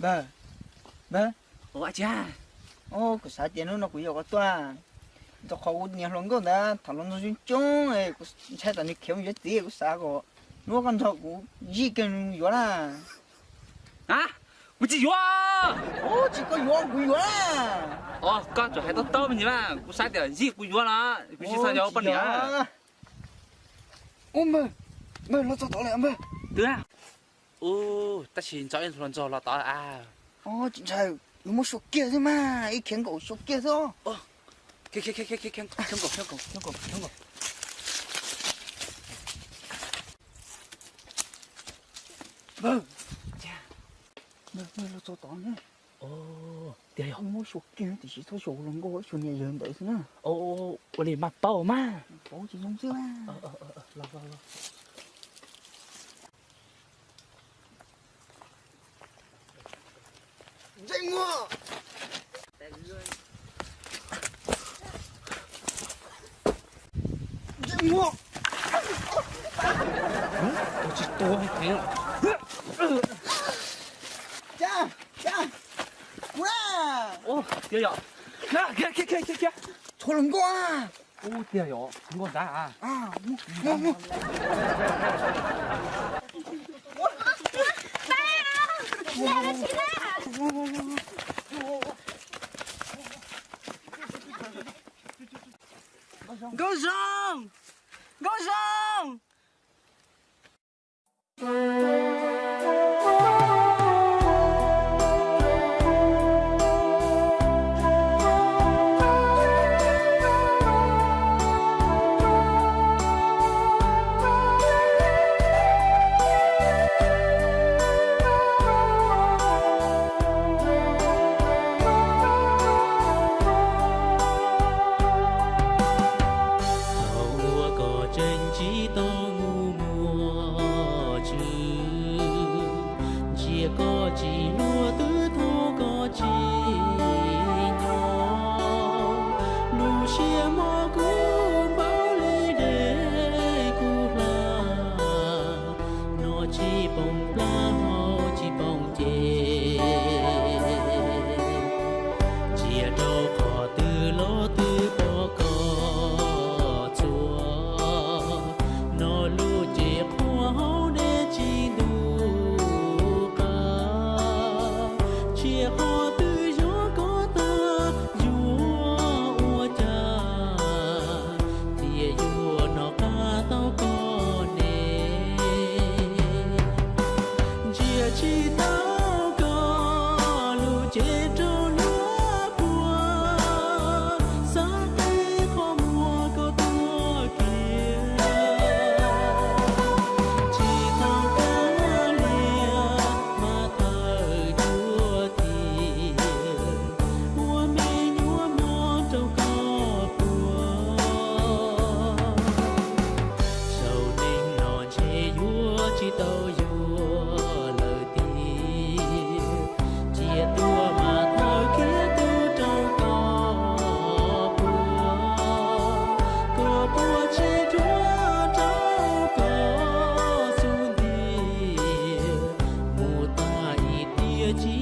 Bà, bà, Ủa cha. ô, cái sao tiền nó cũng có toa. Tôi khó nhà lòng có đã, thằng nó nói chung ấy, cái sai tao đi kéo như thế cái sao có, nó còn thằng cũng gì cái nó là, À,我记住啊。ô chỉ có nó à. Ồ, con chỗ hay tốt tốt như mà, cũng sai điểm gì cũng vô là, cũng chỉ sai nhau phần nhá. Ô mơ, nó cho tao lại mơ. Được à? Ô, ta xin cho em luôn cho là tao à. Ô, chính xác, nó một số kia thôi mà, ý kiến của số kia thôi. Ô, khen cổ. Vâng, mơ nó cho tao nhé. Ô, được rồi. một số kia thì chỉ thôi số lòng có số nhà dân đấy thôi nè. Ô,我连嘛包嘛。Bố chỉ giống xưa mà. lo. Dậy mua. Dậy mua. Tôi chỉ tôi thế. Cha. Wow. Ô, được rồi. Nè, kia. Thôi lòng quá. Ô, được rồi. Không còn ra à? À, mua. Go rong. Chi